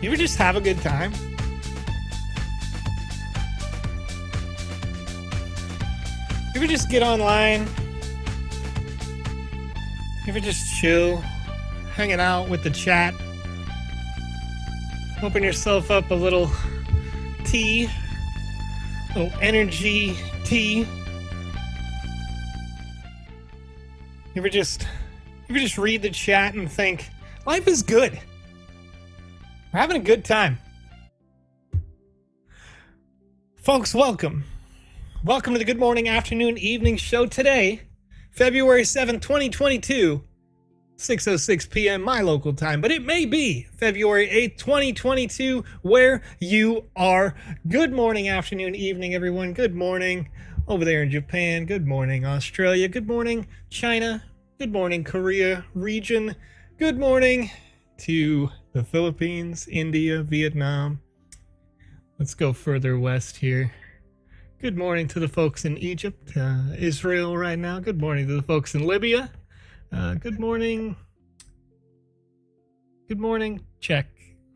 You ever just have a good time? You ever just get online? You ever just chill, hanging out with the chat? Open yourself up a little tea, a little energy tea. You ever just read the chat and think, life is good. We're having a good time. Folks, welcome. Welcome to the Good Morning, Afternoon, Evening show today, February 7th, 2022, 6:06 p.m. my local time, but it may be February 8th, 2022, where you are. Good morning, afternoon, evening, everyone. Good morning over there in Japan. Good morning, Australia. Good morning, China. Good morning, Korea region. Good morning to the Philippines, India, Vietnam. Let's go further west here. Good morning to the folks in Egypt, Israel right now. Good morning to the folks in Libya. Good morning. Good morning, Czech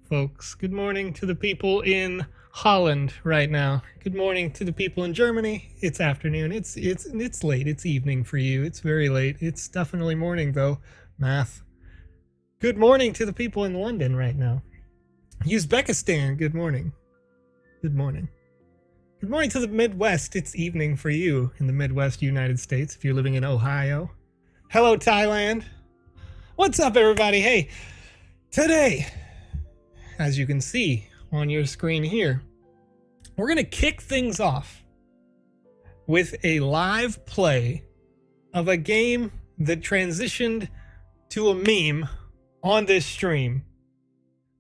folks. Good morning to the people in Holland right now. Good morning to the people in Germany. It's afternoon. It's late. It's evening for you. It's very late. It's definitely morning though. Math. Good morning to the people in London right now. Uzbekistan. Good morning. Good morning. Good morning to the Midwest. It's evening for you in the Midwest United States if you're living in Ohio. Hello, Thailand. What's up, everybody? Hey, today, as you can see on your screen here, we're going to kick things off with a live play of a game that transitioned to a meme on this stream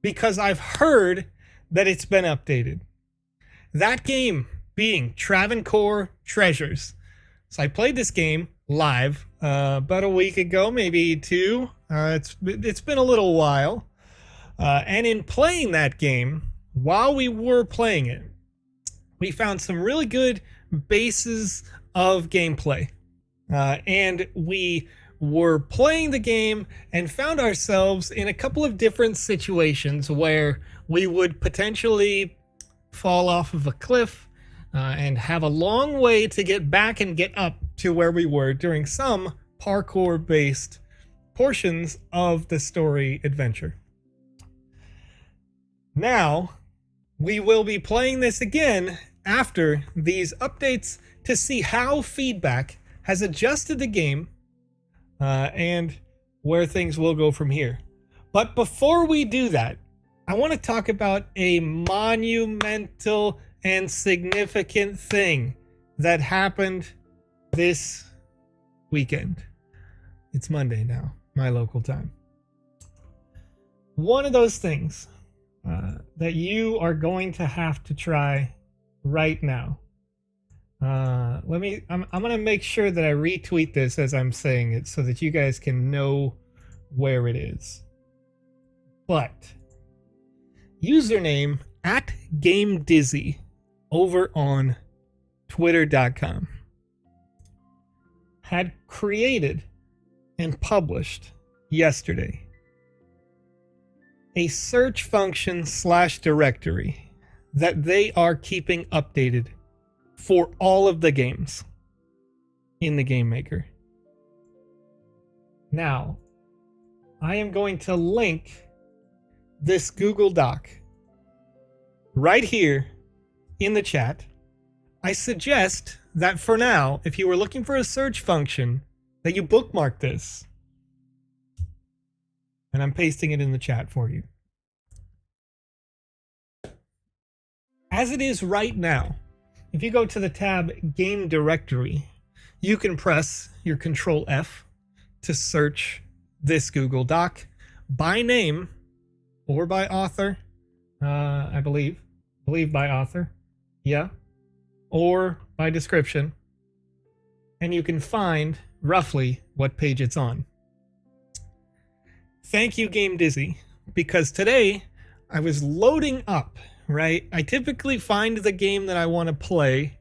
because I've heard that it's been updated. That game being Travancore Treasures. So I played this game live about a week ago, maybe two. It's been a little while. And in playing that game, while we were playing it, we found some really good bases of gameplay. And we were playing the game and found ourselves in a couple of different situations where we would potentially fall off of a cliff and have a long way to get back and get up to where we were during some parkour-based portions of the story adventure. Now, we will be playing this again after these updates to see how feedback has adjusted the game and where things will go from here. But before we do that, I want to talk about a monumental and significant thing that happened this weekend. It's Monday now, my local time. One of those things that you are going to have to try right now. I'm going to make sure that I retweet this as I'm saying it so that you guys can know where it is. But username @GameDizzy over on Twitter.com had created and published yesterday a search function / directory that they are keeping updated for all of the games in the Game Maker. Now, I am going to link this Google Doc right here in the chat. I suggest that for now, if you were looking for a search function, that you bookmark this. And I'm pasting it in the chat for you. As it is right now, if you go to the tab Game Directory, you can press your Control F to search this Google Doc by name or by author, I believe by author, yeah, or by description, and you can find roughly what page it's on. Thank you, Game Dizzy, because today I was loading up, right? I typically find the game that I want to play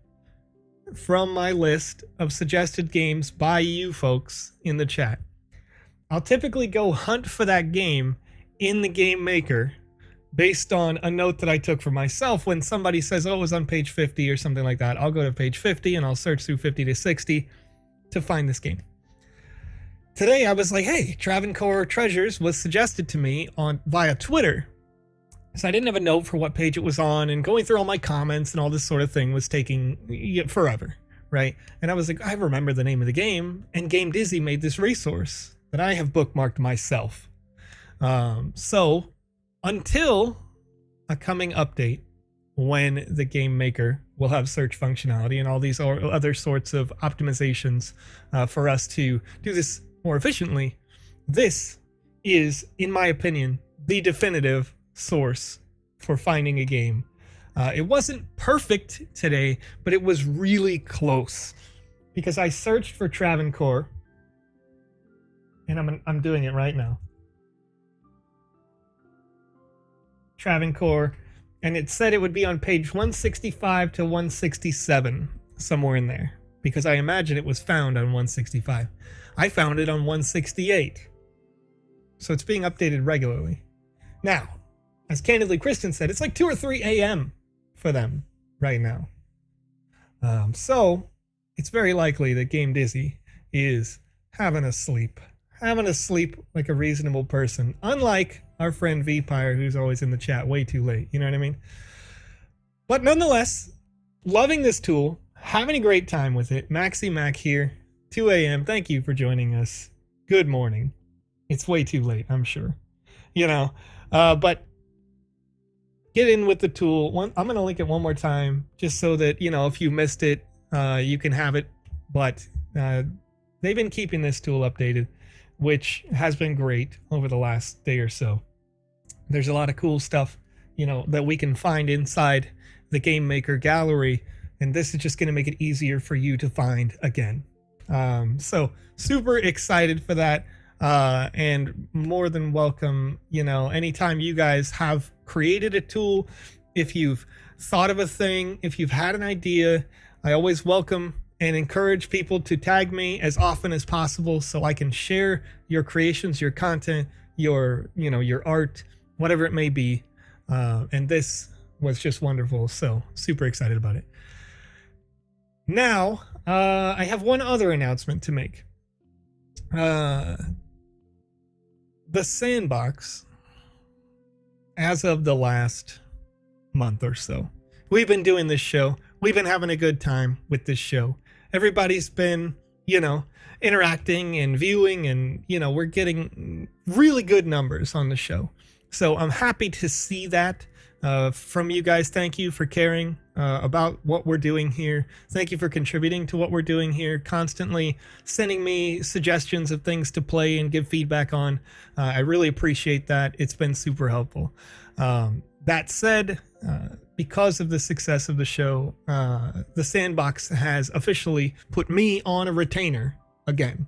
from my list of suggested games by you folks in the chat. I'll typically go hunt for that game in the Game Maker based on a note that I took for myself. When somebody says, oh, it was on page 50 or something like that, I'll go to page 50 and I'll search through 50 to 60 to find this game. Today I was like, hey, Travancore Treasures was suggested to me via Twitter. So I didn't have a note for what page it was on, and going through all my comments and all this sort of thing was taking forever, right? And I was like, I remember the name of the game, and Game Dizzy made this resource that I have bookmarked myself. So until a coming update, when the Game Maker will have search functionality and all these other sorts of optimizations for us to do this more efficiently, this is, in my opinion, the definitive source for finding a game. It wasn't perfect today, but it was really close, because I searched for Travancore, and I'm doing it right now. Travancore, and it said it would be on page 165 to 167, somewhere in there, because I imagine it was found on 165. I found it on 168. So it's being updated regularly. Now, as Candidly Kristen said, it's like 2 or 3 a.m. for them right now. So it's very likely that Game Dizzy is having a sleep like a reasonable person, unlike our friend Vpire, who's always in the chat way too late. You know what I mean? But nonetheless, loving this tool, having a great time with it. Maxi Mac here, 2 a.m. Thank you for joining us. Good morning. It's way too late, I'm sure. You know, but get in with the tool. I'm going to link it one more time, just so that, you know, if you missed it, you can have it. But they've been keeping this tool updated, which has been great over the last day or so. There's a lot of cool stuff, you know, that we can find inside the Game Maker gallery, and this is just going to make it easier for you to find again. So super excited for that, and more than welcome, you know, anytime you guys have created a tool, if you've thought of a thing, if you've had an idea, I always welcome and encourage people to tag me as often as possible so I can share your creations, your content, your, you know, your art, whatever it may be. And this was just wonderful. So super excited about it. Now, I have one other announcement to make. The Sandbox, as of the last month or so, we've been doing this show. We've been having a good time with this show. Everybody's been, you know, interacting and viewing, and, you know, we're getting really good numbers on the show. So I'm happy to see that from you guys. Thank you for caring about what we're doing here. Thank you for contributing to what we're doing here, constantly sending me suggestions of things to play and give feedback on. I really appreciate that. It's been super helpful. That said, because of the success of the show, the Sandbox has officially put me on a retainer again,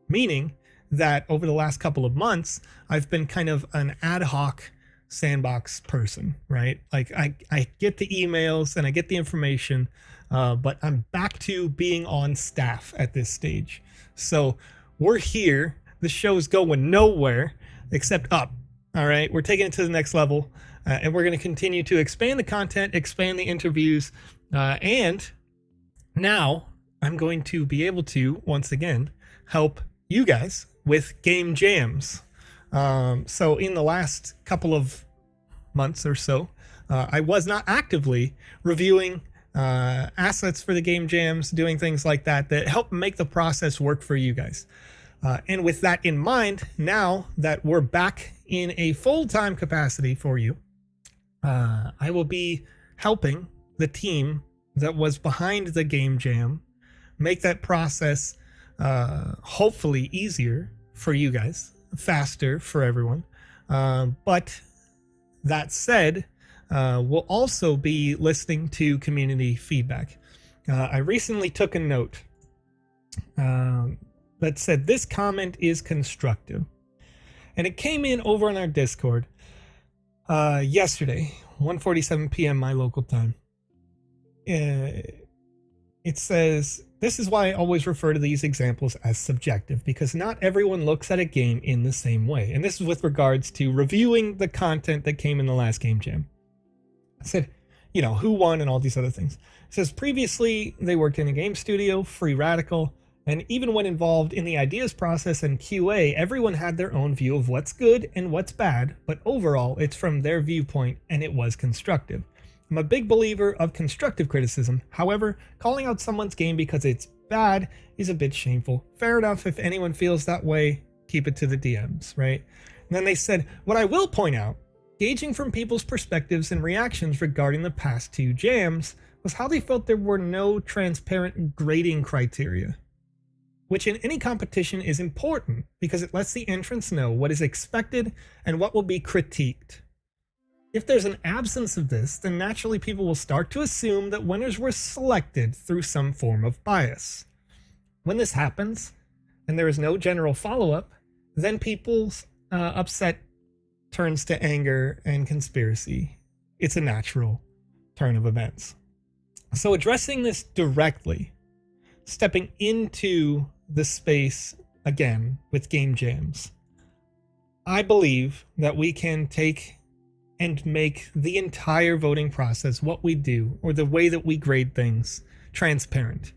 meaning that over the last couple of months, I've been kind of an ad hoc Sandbox person, right? Like I get the emails and I get the information, but I'm back to being on staff at this stage. So we're here. The show's going nowhere except up. All right, we're taking it to the next level, and we're going to continue to expand the content, expand the interviews, and now I'm going to be able to, once again, help you guys with game jams. So in the last couple of months or so, I was not actively reviewing assets for the game jams, doing things like that help make the process work for you guys. And with that in mind, now that we're back in a full-time capacity for you, I will be helping the team that was behind the game jam make that process hopefully easier for you guys, faster for everyone. But that said, we'll also be listening to community feedback. I recently took a note that said this comment is constructive, and it came in over on our Discord yesterday, 1:47 p.m. my local time. it says, this is why I always refer to these examples as subjective, because not everyone looks at a game in the same way. And this is with regards to reviewing the content that came in the last game jam. I said, you know, who won and all these other things. It says previously they worked in a game studio, Free Radical, and even when involved in the ideas process and QA, everyone had their own view of what's good and what's bad, but overall it's from their viewpoint and it was constructive. I'm a big believer of constructive criticism. However, calling out someone's game because it's bad is a bit shameful. Fair enough, if anyone feels that way, keep it to the DMs, right? And then they said, what I will point out, gauging from people's perspectives and reactions regarding the past 2 jams, was how they felt there were no transparent grading criteria, which in any competition is important because it lets the entrants know what is expected and what will be critiqued. If there's an absence of this, then naturally people will start to assume that winners were selected through some form of bias. When this happens, and there is no general follow-up, then people's upset turns to anger and conspiracy. It's a natural turn of events. So addressing this directly, stepping into the space again with game jams, I believe that we can take and make the entire voting process, what we do, or the way that we grade things, transparent.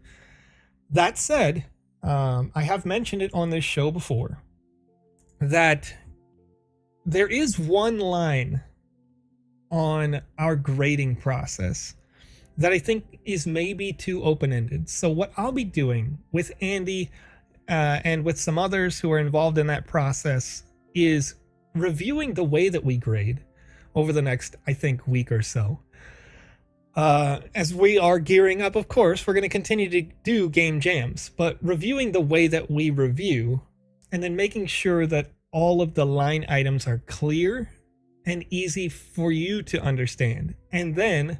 That said, I have mentioned it on this show before, that there is one line on our grading process that I think is maybe too open-ended. So what I'll be doing with Andy and with some others who are involved in that process is reviewing the way that we grade over the next, I think, week or so. As we are gearing up, of course, we're going to continue to do game jams, but reviewing the way that we review and then making sure that all of the line items are clear and easy for you to understand. And then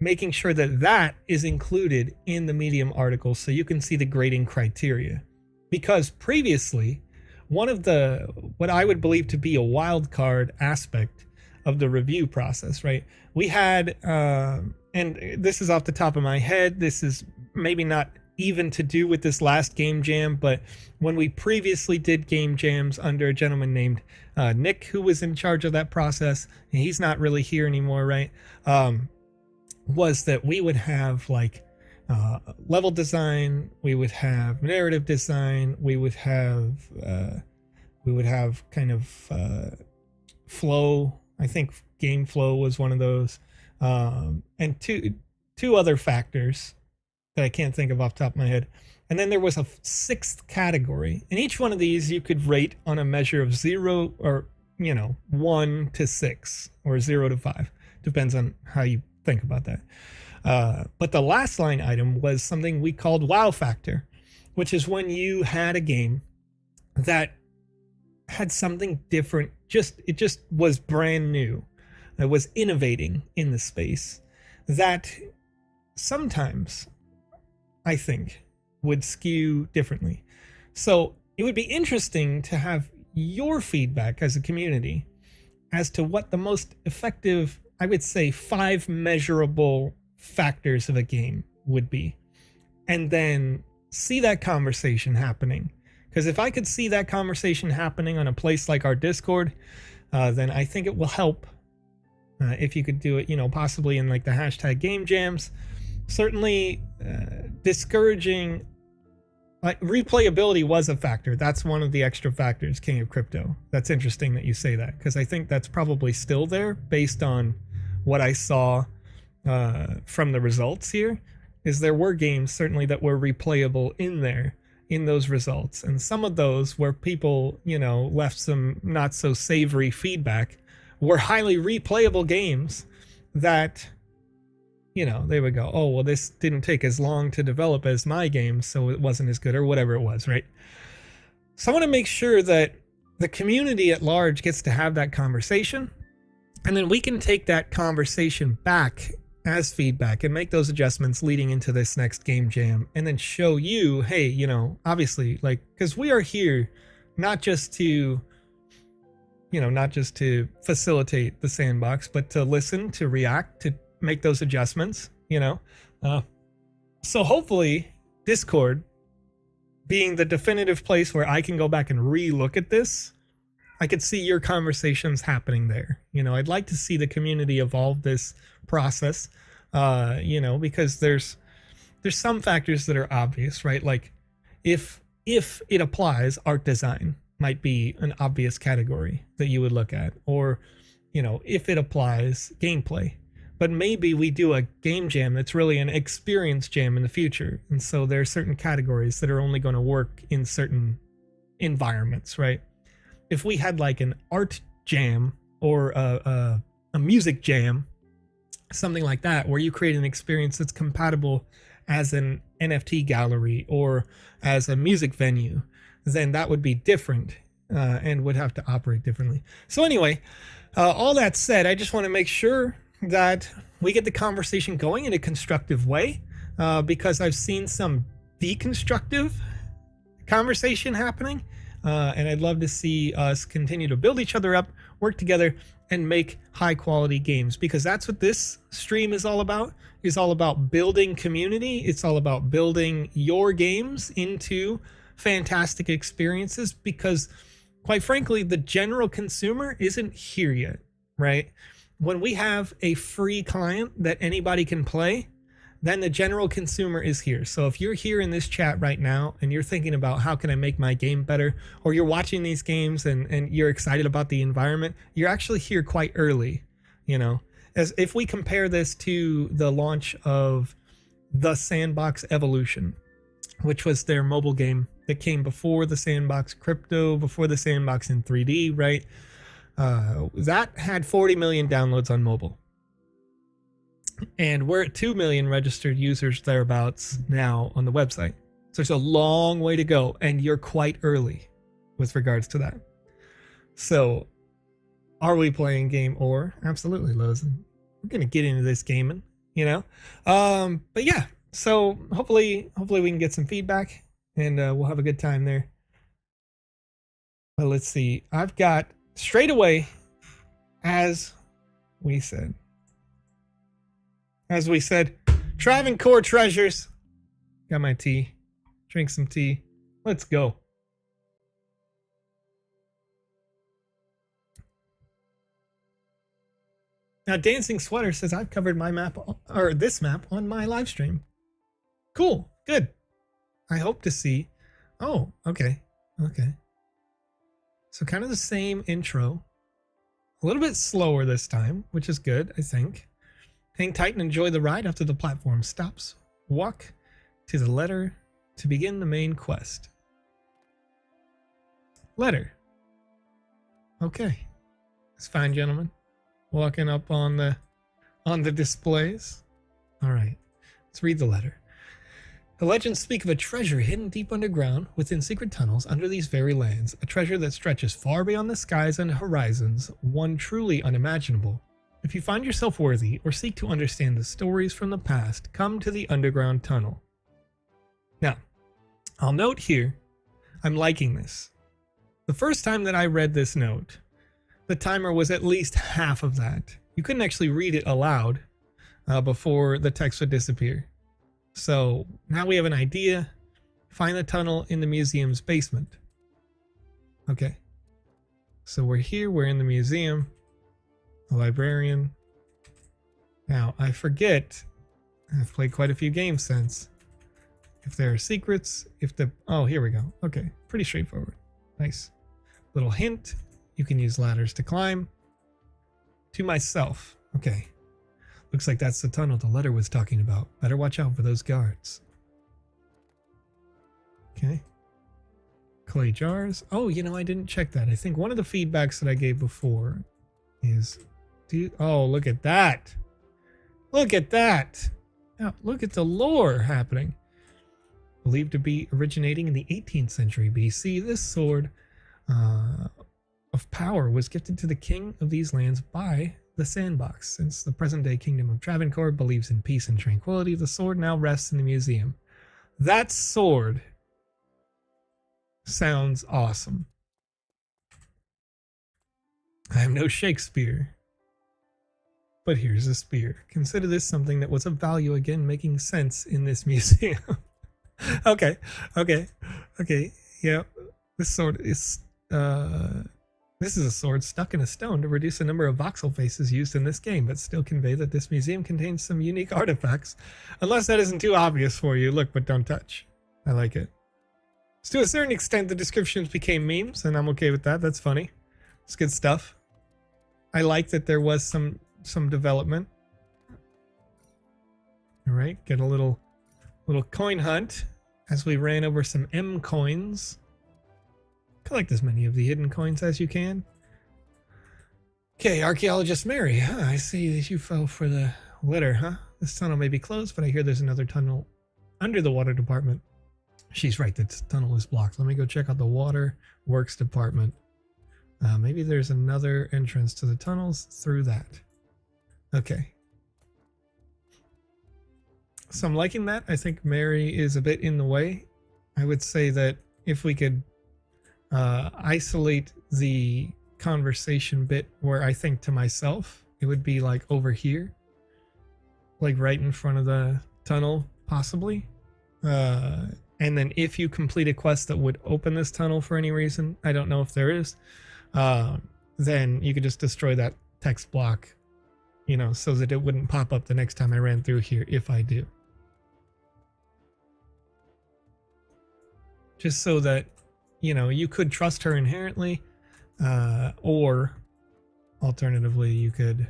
making sure that that is included in the Medium article so you can see the grading criteria. Because previously, one of the, what I would believe to be a wild card aspect of the review process, right? We had, and this is off the top of my head, this is maybe not even to do with this last game jam, but when we previously did game jams under a gentleman named Nick, who was in charge of that process, and he's not really here anymore, right? Was that we would have like level design, we would have narrative design, we would have kind of flow. I think game flow was one of those, and two other factors that I can't think of off the top of my head. And then there was a 6th category, and each one of these you could rate on a measure of 0 or 1 to 6 or 0 to 5, depends on how you think about that. But the last line item was something we called wow factor, which is when you had a game that had something different, it just was brand new, it was innovating in the space, that sometimes I think would skew differently. So it would be interesting to have your feedback as a community as to what the most effective, I would say, 5 measurable factors of a game would be, and then see that conversation happening. Because if I could see that conversation happening on a place like our Discord, then I think it will help if you could do it, possibly in like the hashtag game jams. Certainly discouraging, replayability was a factor. That's one of the extra factors, King of Crypto. That's interesting that you say that, because I think that's probably still there based on what I saw from the results here, is there were games certainly that were replayable in those results, and some of those where people left some not so savory feedback were highly replayable games that they would go, oh well, this didn't take as long to develop as my game, so it wasn't as good, or whatever it was, right? So I want to make sure that the community at large gets to have that conversation, and then we can take that conversation back as feedback and make those adjustments leading into this next game jam, and then show you, hey, obviously, like, because we are here not just to facilitate the sandbox, but to listen, to react, to make those adjustments, So hopefully Discord being the definitive place where I can go back and re-look at this, I could see your conversations happening there. I'd like to see the community evolve this process, because there's some factors that are obvious, right? Like if it applies, art design might be an obvious category that you would look at, or if it applies, gameplay. But maybe we do a game jam that's really an experience jam in the future, and so there are certain categories that are only going to work in certain environments, right? If we had like an art jam or a music jam, something like that, where you create an experience that's compatible as an NFT gallery or as a music venue, then that would be different and would have to operate differently. So anyway, all that said, I just want to make sure that we get the conversation going in a constructive way, because I've seen some deconstructive conversation happening, and I'd love to see us continue to build each other up, work together, and make high quality games, because that's what this stream is all about. It's all about building community. It's all about building your games into fantastic experiences, because quite frankly, the general consumer isn't here yet, right? When we have a free client that anybody can play, then the general consumer is here. So if you're here in this chat right now and you're thinking about how can I make my game better, or you're watching these games and you're excited about the environment, you're actually here quite early. As if we compare this to the launch of the Sandbox Evolution, which was their mobile game that came before the Sandbox Crypto, before the Sandbox in 3D, right? That had 40 million downloads on mobile. And we're at 2 million registered users thereabouts now on the website. So there's a long way to go, and you're quite early with regards to that. So are we playing game or? Absolutely, Lozen. We're going to get into this gaming, But yeah, so hopefully we can get some feedback, and we'll have a good time there. But let's see. I've got straight away, as we said, Travancore Treasures. Got my tea. Drink some tea. Let's go. Now, Dancing Sweater says I've covered my map, or this map, on my live stream. Cool. Good. I hope to see. Oh, okay. Okay. So kind of the same intro. A little bit slower this time, which is good, I think. Hang tight and enjoy the ride after the platform stops. Walk to the letter to begin the main quest. Letter. Okay. It's fine, gentlemen. Walking up on the displays. All right. Let's read the letter. The legends speak of a treasure hidden deep underground within secret tunnels under these very lands, a treasure that stretches far beyond the skies and horizons, one truly unimaginable. If you find yourself worthy or seek to understand the stories from the past, come to the underground tunnel. Now, I'll note here, I'm liking this. The first time that I read this note, the timer was at least half of that. You couldn't actually read it aloud before the text would disappear. So now we have an idea. Find the tunnel in the museum's basement. Okay. So we're here, we're in the museum. The librarian. Now, I forget, I've played quite a few games since, if there are secrets, oh, here we go. Okay, pretty straightforward. Nice. Little hint, you can use ladders to climb. To myself. Okay. Looks like that's the tunnel the letter was talking about. Better watch out for those guards. Okay. Clay jars. Oh, I didn't check that. I think one of the feedbacks that I gave before is... oh, look at that. Look at that. Now, look at the lore happening. Believed to be originating in the 18th century BC, this sword of power was gifted to the king of these lands by the Sandbox. Since the present-day kingdom of Travancore believes in peace and tranquility, the sword now rests in the museum. That sword sounds awesome. I am no Shakespeare, But here's a spear. Consider this something that was of value again, making sense in this museum. Okay, okay, okay. Yeah, this sword is this is a sword stuck in a stone to reduce the number of voxel faces used in this game, but still convey that this museum contains some unique artifacts. Unless that isn't too obvious for you. Look, but don't touch. I like it. So to a certain extent, the descriptions became memes, and I'm okay with that. That's funny. It's good stuff. I like that there was some development. All right, get a little coin hunt as we ran over some M coins. Collect as many of the hidden coins as you can. Okay, archaeologist Mary. Huh, I see that you fell for the litter, huh? This tunnel may be closed, but I hear there's another tunnel under the water department. She's right, this tunnel is blocked. Let me go check out the water works department. Maybe there's another entrance to the tunnels through that. Okay. So I'm liking that. I think Mary is a bit in the way. I would say that if we could isolate the conversation bit where I think to myself, it would be like over here. Like right in front of the tunnel, possibly. And then if you complete a quest that would open this tunnel for any reason, I don't know if there is, then you could just destroy that text block, you know, so that it wouldn't pop up the next time I ran through here if I do. Just so that, you know, you could trust her inherently, or alternatively, you could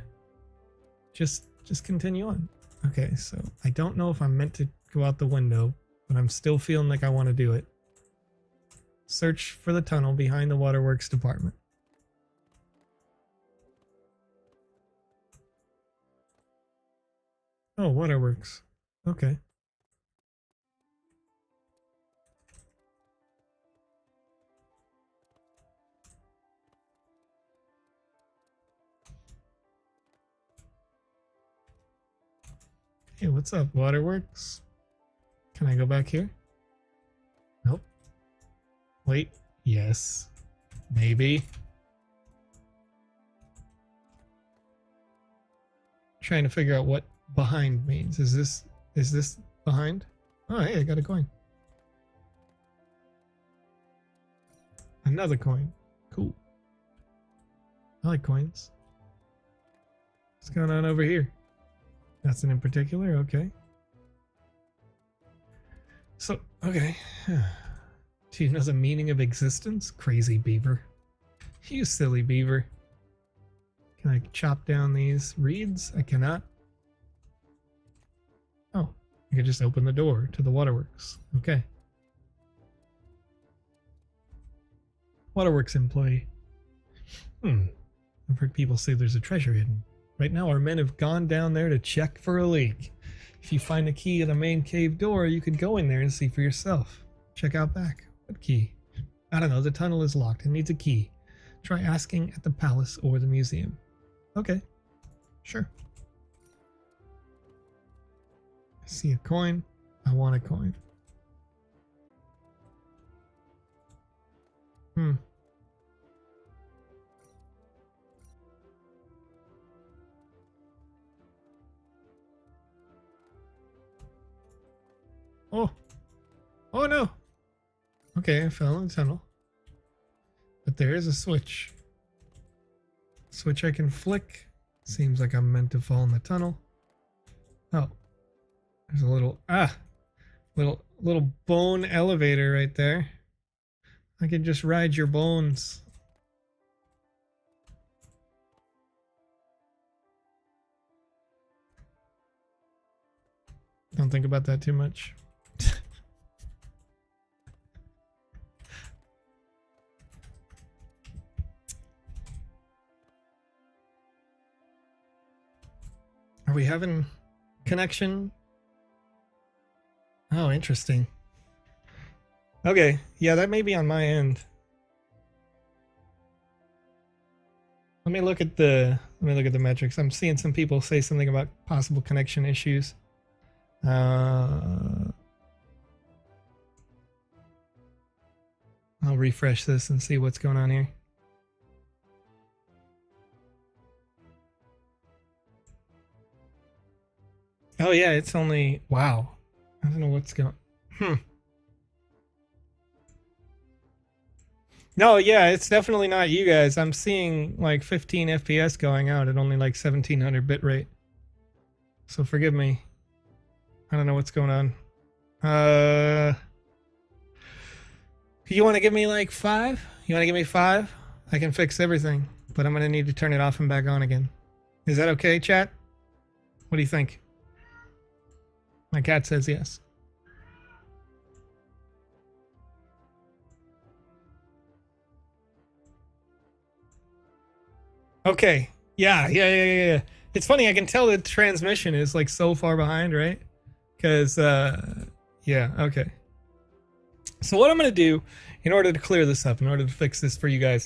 just continue on. Okay, so I don't know if I'm meant to go out the window, but I'm still feeling like I want to do it. Search for the tunnel behind the waterworks department. Oh, waterworks. Okay. Hey, what's up, waterworks? Can I go back here? Nope. Wait. Yes. Maybe. Trying to figure out what behind means. Is this behind? Oh, hey, I got a coin. Another coin. Cool. I like coins. What's going on over here? Nothing in particular? Okay. So, okay. Do you know the meaning of existence? Crazy beaver. You silly beaver. Can I chop down these reeds? I cannot. Oh, I can just open the door to the waterworks. Okay. Waterworks employee. I've heard people say there's a treasure hidden. Right now our men have gone down there to check for a leak. If you find a key at the main cave door, you could go in there and see for yourself. Check out back. What key? I don't know, the tunnel is locked and needs a key. Try asking at the palace or the museum. Okay, sure. I see a coin. I want a coin. Oh. Oh no. Okay, I fell in the tunnel. But there is a switch. Switch I can flick. Seems like I'm meant to fall in the tunnel. Oh. There's a little little bone elevator right there. I can just ride your bones. Don't think about that too much. Are we having connection? Oh, interesting. Okay, yeah, that may be on my end. Let me look at the metrics. I'm seeing some people say something about possible connection issues. I'll refresh this and see what's going on here. Oh yeah, it's only, wow. I don't know what's going. No, yeah, it's definitely not you guys. I'm seeing like 15 FPS going out at only like 1700 bitrate. So forgive me. I don't know what's going on. You want to give me like 5? You want to give me 5? I can fix everything, but I'm going to need to turn it off and back on again. Is that okay, chat? What do you think? My cat says yes. Okay. Yeah. It's funny, I can tell the transmission is like so far behind, right? Because, yeah, okay. So what I'm going to do in order to clear this up, in order to fix this for you guys,